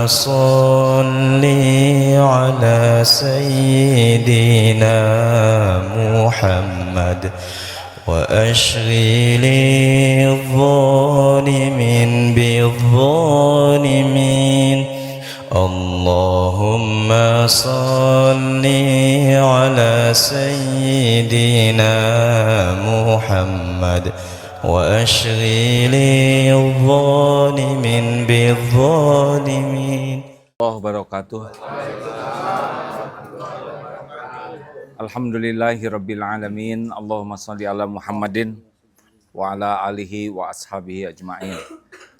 صل على سيدنا محمد وأشغل الظالمين بالظالمين اللهم صل على سيدنا محمد وأشغل الظالمين بالظالمين. Allah wabarakatuh. Alhamdulillahi rabbil alamin. Allahumma shalli ala Muhammadin wa ala alihi wa ashabihi ajma'in.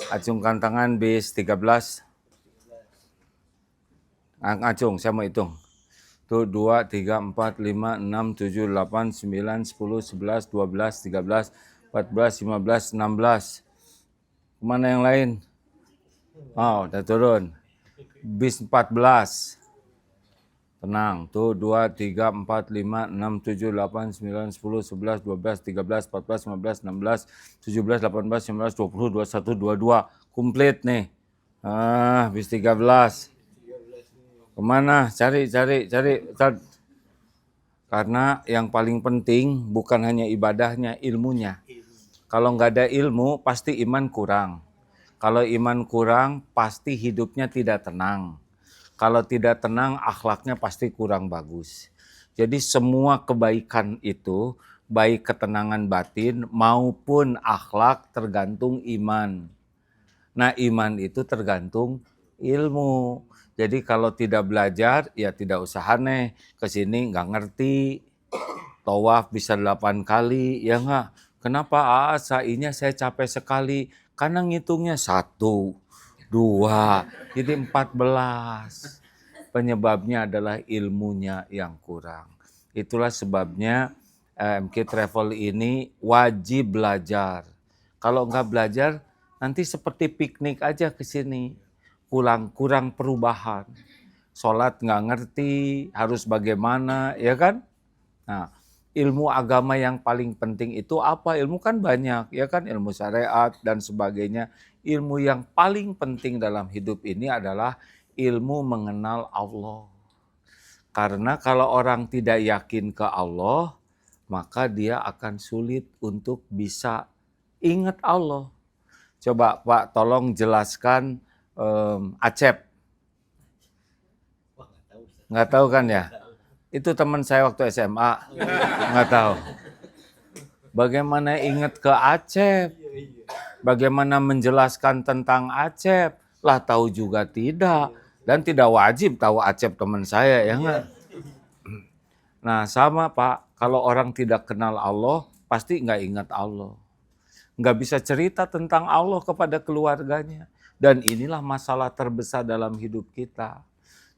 Acungkan tangan bis 13. Acung, saya mau hitung. Tuh 2, 3, 4, 5, 6, 7, 8, 9, 10, 11, 12, 13, 14, 15, 16. Kemana yang lain? Oh, udah turun. Bis 14. Tenang. Tuh 2, 3, 4, 5, 6, 7, 8, 9, 10, 11, 12, 13, 14, 15, 16, 17, 18, 19, 20, 21, 22. Komplit nih. Bis 13. Kemana? Cari. Karena yang paling penting bukan hanya ibadahnya, ilmunya. Kalau nggak ada ilmu, pasti iman kurang. Kalau iman kurang, pasti hidupnya tidak tenang. Kalau tidak tenang, akhlaknya pasti kurang bagus. Jadi semua kebaikan itu, baik ketenangan batin maupun akhlak tergantung iman. Nah, iman itu tergantung ilmu. Jadi kalau tidak belajar, ya tidak usah aneh. Kesini nggak ngerti. Tawaf bisa 8 kali, ya nggak? Kenapa sainya saya capek sekali? Karena ngitungnya 1, 2, jadi 14. Penyebabnya adalah ilmunya yang kurang. Itulah sebabnya MK Travel ini wajib belajar. Kalau nggak belajar, nanti seperti piknik aja ke sini. Kurang perubahan. Sholat nggak ngerti, harus bagaimana, ya kan? Nah, ilmu agama yang paling penting itu apa? Ilmu kan banyak, ya kan? Ilmu syariat dan sebagainya. Ilmu yang paling penting dalam hidup ini adalah ilmu mengenal Allah. Karena kalau orang tidak yakin ke Allah, maka dia akan sulit untuk bisa ingat Allah. Coba Pak, tolong jelaskan Acep. Nggak tahu kan ya? Itu teman saya waktu SMA. Nggak tahu. Bagaimana ingat ke Acep? Bagaimana menjelaskan tentang Acep? Lah tahu juga tidak. Dan tidak wajib tahu Acep teman saya, ya nggak? Nah sama Pak, kalau orang tidak kenal Allah, pasti nggak ingat Allah. Nggak bisa cerita tentang Allah kepada keluarganya. Dan inilah masalah terbesar dalam hidup kita.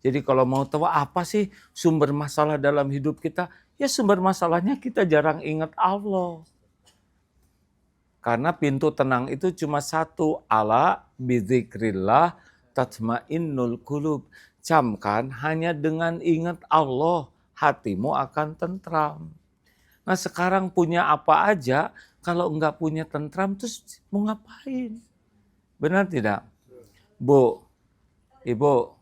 Jadi kalau mau tahu apa sih sumber masalah dalam hidup kita, ya sumber masalahnya kita jarang ingat Allah. Karena pintu tenang itu cuma satu, ala bidzikrillah tatmainnul qulub. Camkan, hanya dengan ingat Allah, hatimu akan tentram. Nah sekarang punya apa aja, kalau enggak punya tentram, terus mau ngapain? Benar tidak? Bu, Ibu,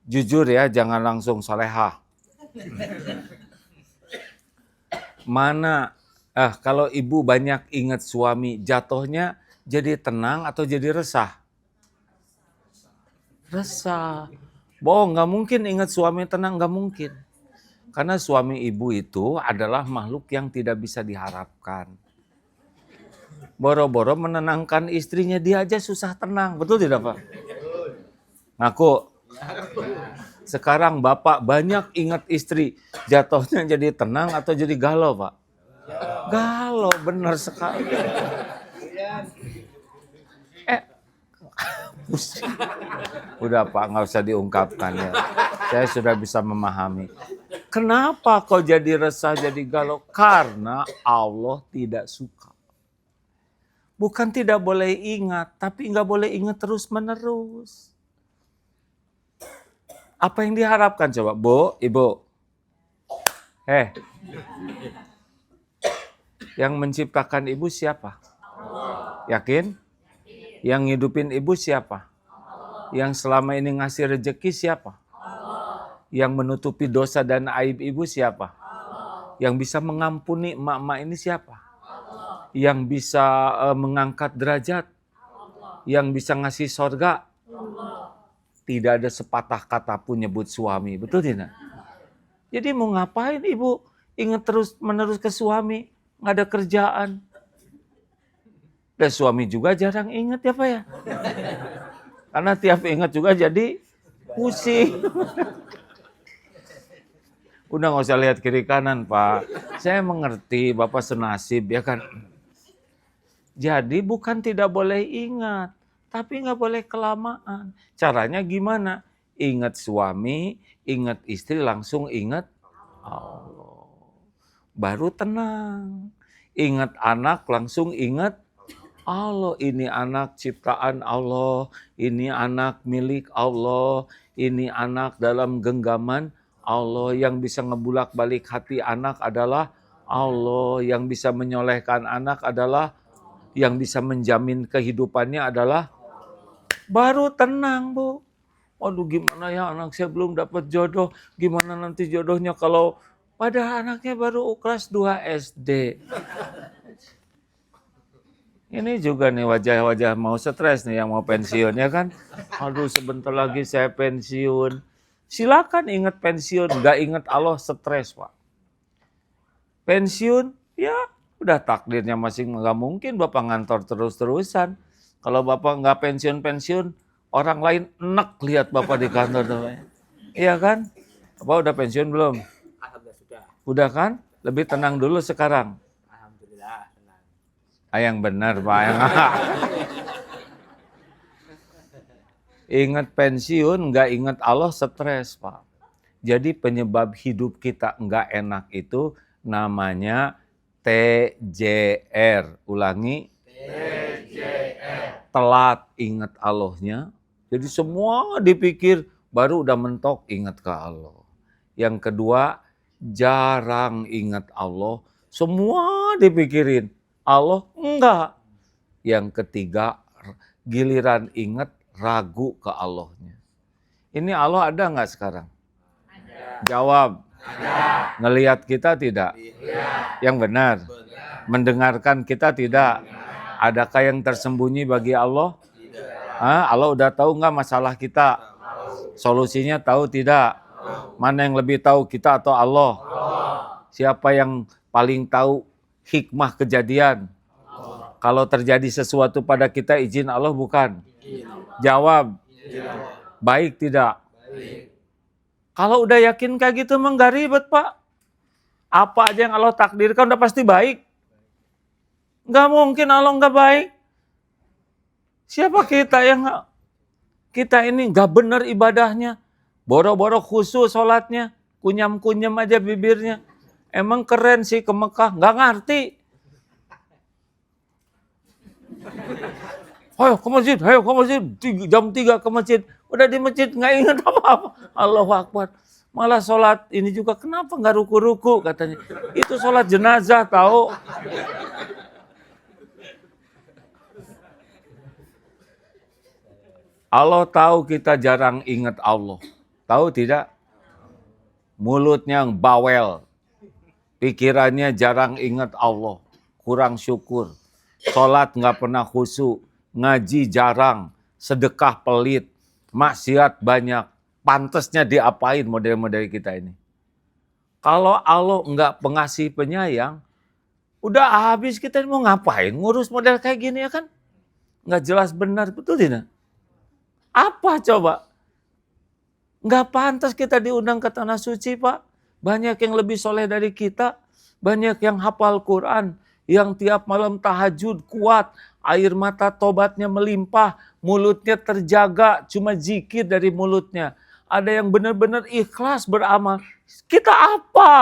jujur ya, jangan langsung salehah. Mana, kalau ibu banyak ingat suami, jatuhnya jadi tenang atau jadi resah? Resah. Bohong, nggak mungkin ingat suami tenang, nggak mungkin. Karena suami ibu itu adalah makhluk yang tidak bisa diharapkan. Boro-boro menenangkan istrinya, dia aja susah tenang. Betul tidak Pak? Ngaku. Sekarang Bapak banyak ingat istri, jatuhnya jadi tenang atau jadi galau Pak? Galau, benar sekali. Udah Pak, nggak usah diungkapkan ya. Saya sudah bisa memahami. Kenapa kau jadi resah, jadi galau? Karena Allah tidak suka. Bukan tidak boleh ingat, tapi nggak boleh ingat terus-menerus. Apa yang diharapkan coba, Bu, Ibu? Yang menciptakan ibu siapa? Yakin? Yang ngidupin ibu siapa? Yang selama ini ngasih rezeki siapa? Yang menutupi dosa dan aib ibu siapa? Yang bisa mengampuni emak-emak ini siapa? Yang bisa mengangkat derajat? Yang bisa ngasih sorga? Tidak ada sepatah kata pun nyebut suami, betul tidak? Jadi mau ngapain ibu ingat terus menerus ke suami, nggak ada kerjaan. Dan suami juga jarang ingat ya Pak ya. Karena tiap ingat juga jadi pusing. Udah nggak usah lihat kiri kanan Pak. Saya mengerti Bapak senasib ya kan. Jadi bukan tidak boleh ingat, tapi nggak boleh kelamaan. Caranya gimana? Ingat suami, ingat istri, langsung ingat Allah. Baru tenang. Ingat anak, langsung ingat Allah. Ini anak ciptaan Allah, ini anak milik Allah, ini anak dalam genggaman Allah. Yang bisa ngebulak-balik hati anak adalah Allah. Yang bisa menyolehkan anak adalah, yang bisa menjamin kehidupannya adalah, baru tenang Bu. Waduh gimana ya anak saya belum dapat jodoh, gimana nanti jodohnya kalau pada anaknya baru kelas 2 SD. Ini juga nih wajah-wajah mau stres nih yang mau pensiun ya kan. Aduh sebentar lagi saya pensiun. Silakan ingat pensiun, nggak ingat Allah stres Pak. Pensiun ya udah takdirnya masing, nggak mungkin Bapak ngantor terus-terusan. Kalau Bapak nggak pensiun-pensiun, orang lain enak lihat Bapak di kantor. Iya kan? Bapak udah pensiun belum? Alhamdulillah sudah. Udah kan? Lebih tenang dulu sekarang. Alhamdulillah tenang. Yang benar Pak. Ingat pensiun, nggak ingat Allah stres Pak. Jadi penyebab hidup kita nggak enak itu namanya TJR. Ulangi. TJR. Telat ingat Allahnya. Jadi semua dipikir baru udah mentok ingat ke Allah. Yang kedua, jarang ingat Allah. Semua dipikirin. Allah enggak. Yang ketiga, giliran ingat ragu ke Allahnya. Ini Allah ada nggak sekarang? Ada. Jawab. Ada. Ngelihat kita tidak? Iya. Yang benar. Mendengarkan kita tidak? Adakah yang tersembunyi bagi Allah? Tidak. Allah udah tahu nggak masalah kita? Solusinya tahu tidak? Mana yang lebih tahu, kita atau Allah? Siapa yang paling tahu hikmah kejadian? Kalau terjadi sesuatu pada kita, izin Allah bukan? Jawab. Baik tidak? Kalau udah yakin kayak gitu emang gak ribet Pak. Apa aja yang Allah takdirkan udah pasti baik. Gak mungkin Allah gak baik. Siapa kita yang kita ini gak benar ibadahnya. Boro-boro khusyuk sholatnya. Kunyam-kunyam aja bibirnya. Emang keren sih ke Mekah. Gak ngerti. Ayo ke masjid, jam 3 ke masjid. Udah di masjid gak ingat apa-apa. Allahu Akbar. Malah sholat ini juga kenapa gak ruku-ruku katanya. Itu sholat jenazah tahu. Allah tahu kita jarang ingat Allah. Tahu tidak? Mulutnya yang bawel. Pikirannya jarang ingat Allah. Kurang syukur. Sholat gak pernah khusyuk. Ngaji jarang. Sedekah pelit. Maksiat banyak. Pantasnya diapain model-model kita ini. Kalau Allah nggak pengasih penyayang, udah habis kita mau ngapain ngurus model kayak gini ya kan? Nggak jelas benar, betul tidak? Apa coba? Nggak pantas kita diundang ke tanah suci Pak. Banyak yang lebih soleh dari kita. Banyak yang hafal Quran. Yang tiap malam tahajud kuat. Air mata tobatnya melimpah. Mulutnya terjaga. Cuma zikir dari mulutnya. Ada yang benar-benar ikhlas beramal. Kita apa?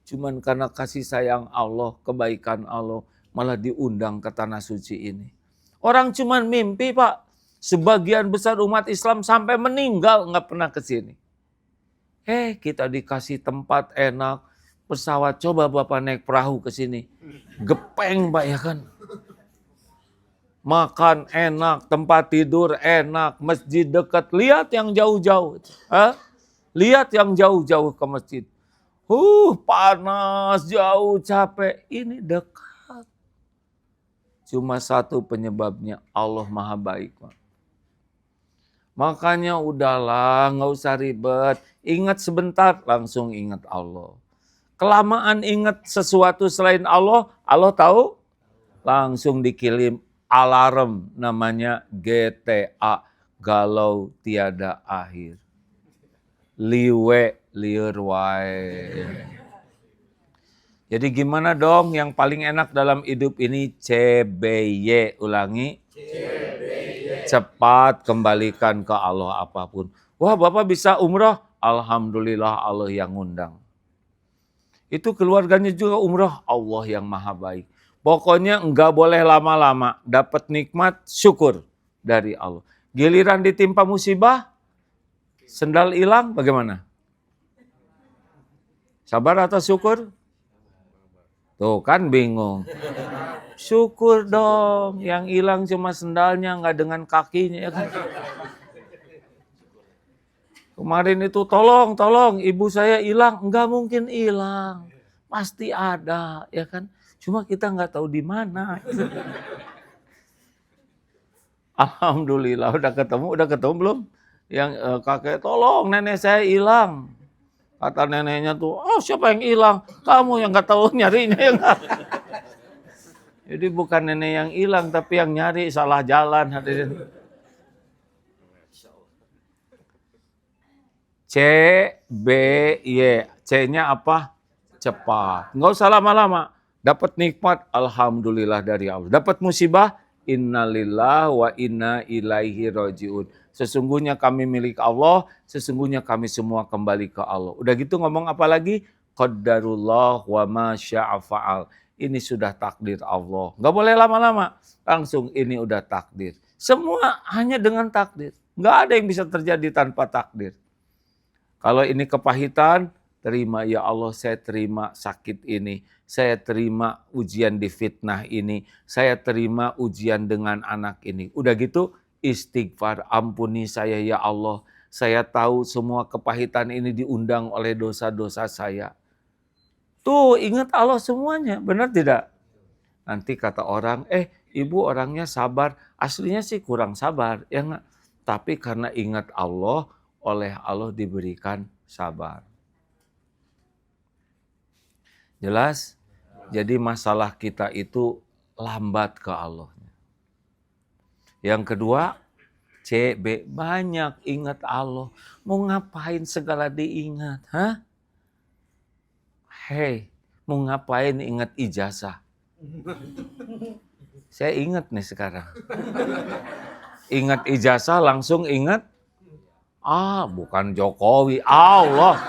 Cuman karena kasih sayang Allah, kebaikan Allah, malah diundang ke tanah suci ini. Orang cuman mimpi Pak. Sebagian besar umat Islam sampai meninggal nggak pernah ke sini. Kita dikasih tempat enak, pesawat, coba Bapak naik perahu ke sini. Gepeng Pak ya kan. Makan enak, tempat tidur enak, masjid dekat. Lihat yang jauh-jauh. Lihat yang jauh-jauh ke masjid. Panas, jauh, capek. Ini dekat. Cuma satu penyebabnya, Allah Maha Baik. Makanya udahlah, nggak usah ribet. Ingat sebentar, langsung ingat Allah. Kelamaan ingat sesuatu selain Allah, Allah tahu, langsung dikirim alarm namanya GTA, galau tiada akhir. Liwe liur wae. Jadi gimana dong yang paling enak dalam hidup ini? CBY, ulangi. CBY. Cepat kembalikan ke Allah apapun. Wah, Bapak bisa umrah? Alhamdulillah Allah yang ngundang. Itu keluarganya juga umrah, Allah yang Maha Baik. Pokoknya enggak boleh lama-lama, dapat nikmat, syukur dari Allah. Giliran ditimpa musibah, sendal hilang, bagaimana? Sabar atau syukur? Tuh kan bingung. Syukur dong, yang hilang cuma sendalnya, enggak dengan kakinya. Ya kan? Kemarin itu tolong, ibu saya hilang, enggak mungkin hilang. Pasti ada, ya kan? Cuma kita nggak tahu di mana. Alhamdulillah udah ketemu belum? Yang kakek tolong nenek saya hilang. Kata neneknya tuh, siapa yang hilang? Kamu yang nggak tahu nyarinya ya nggak. Jadi bukan nenek yang hilang tapi yang nyari salah jalan hadirin. CBY, C-nya apa? Cepat. Nggak usah lama-lama. Dapat nikmat, alhamdulillah dari Allah. Dapat musibah, innalillah wa inna ilaihi rajiun. Sesungguhnya kami milik Allah, sesungguhnya kami semua kembali ke Allah. Udah gitu ngomong apa lagi? Qaddarullah wa ma syaa fa'al. Ini sudah takdir Allah. Nggak boleh lama-lama. Langsung ini udah takdir. Semua hanya dengan takdir. Nggak ada yang bisa terjadi tanpa takdir. Kalau ini kepahitan, terima ya Allah, saya terima sakit ini. Saya terima ujian di fitnah ini. Saya terima ujian dengan anak ini. Udah gitu istighfar, ampuni saya ya Allah. Saya tahu semua kepahitan ini diundang oleh dosa-dosa saya. Tuh ingat Allah semuanya, benar tidak? Nanti kata orang, ibu orangnya sabar. Aslinya sih kurang sabar, ya enggak? Tapi karena ingat Allah, oleh Allah diberikan sabar. Jelas? Jadi masalah kita itu lambat ke Allah. Yang kedua, CB, banyak ingat Allah. Mau ngapain segala diingat? Hei, mau ngapain ingat ijazah? Saya ingat nih sekarang. Ingat ijazah langsung ingat, bukan Jokowi, Allah.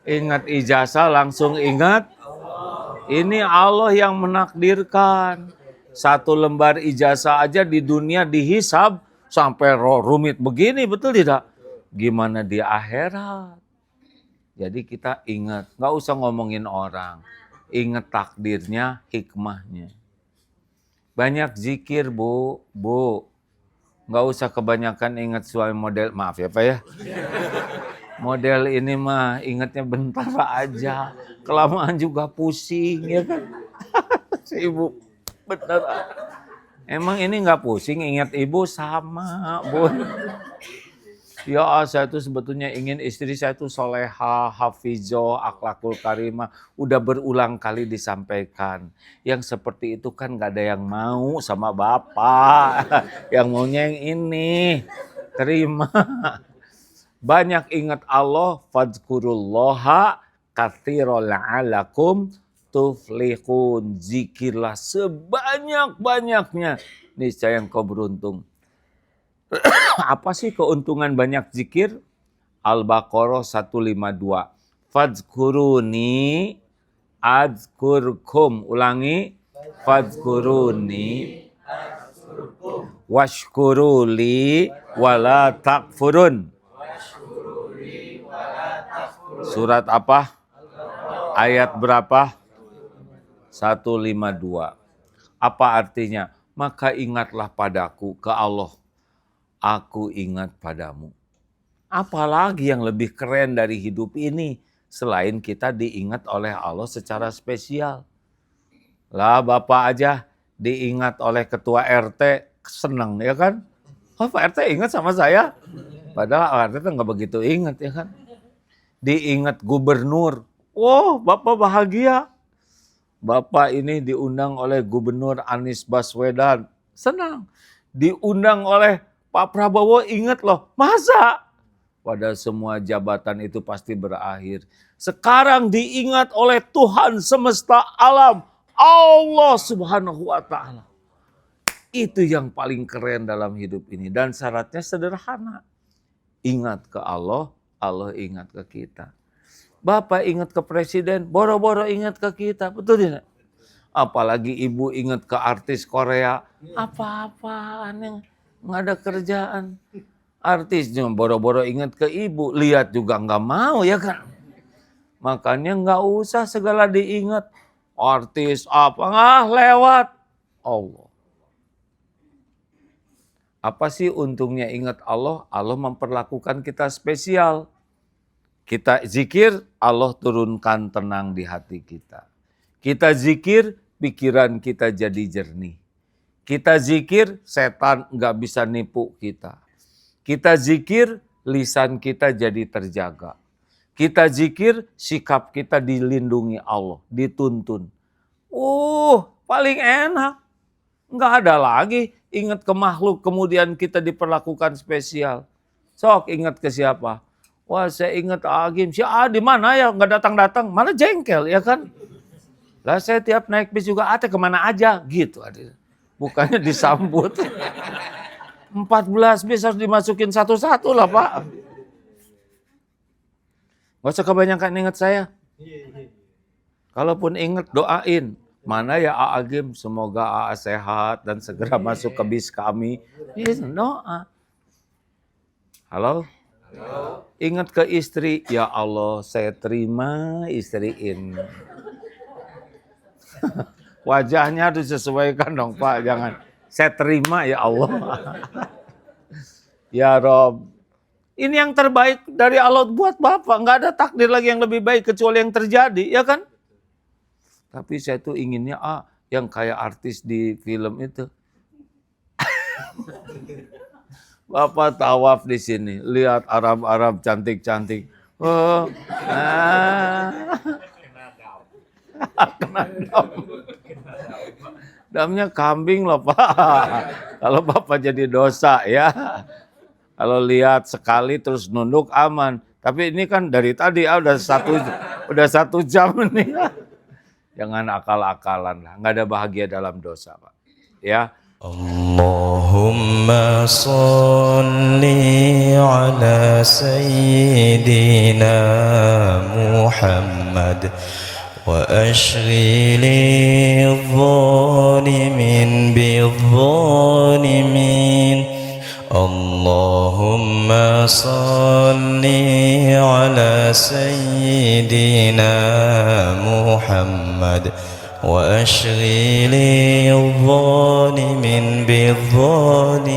Ingat ijazah langsung ingat, ini Allah yang menakdirkan. Satu lembar ijazah aja di dunia dihisab sampai rumit begini, betul tidak? Gimana di akhirat? Jadi kita ingat, nggak usah ngomongin orang. Ingat takdirnya, hikmahnya. Banyak zikir, Bu. Nggak usah kebanyakan ingat suami model, maaf ya Pak ya. Model ini mah ingatnya bentar aja. Kelamaan juga pusing ya kan. Si ibu bener. Emang ini nggak pusing ingat ibu sama Bu. Ya saya tuh sebetulnya ingin istri saya tuh soleha, hafizoh, akhlakul karimah. Udah berulang kali disampaikan. Yang seperti itu kan gak ada yang mau sama bapak. Yang maunya yang ini. Terima. Banyak ingat Allah. Fadzkurullaha katsiran la'alakum tuflihun. Zikirlah sebanyak-banyaknya. Niscaya engkau beruntung. Apa sih keuntungan banyak zikir? Al-Baqarah 152. Fadzkuruni adzkurkum. Ulangi. Fadzkuruni washkuruli wala takfurun. Surat apa? Ayat berapa? 152. Apa artinya? Maka ingatlah padaku ke Allah. Aku ingat padamu. Apalagi yang lebih keren dari hidup ini selain kita diingat oleh Allah secara spesial. Lah Bapak aja diingat oleh ketua RT senang ya kan? Oh Pak RT ingat sama saya? Padahal RT nggak begitu ingat ya kan? Diingat gubernur. Oh Bapak bahagia. Bapak ini diundang oleh Gubernur Anies Baswedan. Senang. Diundang oleh Pak Prabowo, ingat loh. Masa? Pada semua jabatan itu pasti berakhir. Sekarang diingat oleh Tuhan semesta alam. Allah Subhanahu wa Ta'ala. Itu yang paling keren dalam hidup ini. Dan syaratnya sederhana. Ingat ke Allah, Allah ingat ke kita. Bapak ingat ke presiden, boro-boro ingat ke kita. Betul tidak? Apalagi ibu ingat ke artis Korea. Apa-apaan yang nggak ada kerjaan. Artisnya boro-boro ingat ke ibu. Lihat juga nggak mau ya kan. Makanya nggak usah segala diingat. Artis apa, lewat. Allah. Apa sih untungnya ingat Allah? Allah memperlakukan kita spesial. Kita zikir, Allah turunkan tenang di hati kita. Kita zikir, pikiran kita jadi jernih. Kita zikir, setan nggak bisa nipu kita. Kita zikir, lisan kita jadi terjaga. Kita zikir, sikap kita dilindungi Allah, dituntun. Paling enak. Nggak ada lagi ingat ke makhluk, kemudian kita diperlakukan spesial. Sok ingat ke siapa? Wah saya ingat Agim. Si di mana ya? Nggak datang-datang. Malah jengkel ya kan? Lah saya tiap naik bis juga, Ate kemana aja? Gitu. Bukannya disambut. 14 bis harus dimasukin satu-satu lah Pak. Gak usah kebanyakan ingat saya. Kalaupun ingat doain. Mana ya Agim, semoga AA sehat dan segera masuk ke bis kami. Doa. Halo? Ingat ke istri, ya Allah saya terima istri ini. Wajahnya harus disesuaikan dong Pak, jangan saya terima ya Allah. Ya Rob, ini yang terbaik dari Allah buat Bapak, nggak ada takdir lagi yang lebih baik kecuali yang terjadi, ya kan? Tapi saya tuh inginnya yang kayak artis di film itu. Bapak tawaf di sini, lihat Arab-Arab cantik-cantik. Kena dam. Damnya kambing loh Pak. Kalau Bapak jadi dosa ya. Kalau lihat sekali terus nunduk aman. Tapi ini kan dari tadi udah satu jam nih. Jangan akal-akalan lah, nggak ada bahagia dalam dosa Pak. Ya. Allahumma salli ala sayyidina Muhammad wa ashghili adh-dhalimin bidh-dhalimin. Allahumma salli ala sayyidina Muhammad wa ashghili adh-dhalimin bidh-dhalimin.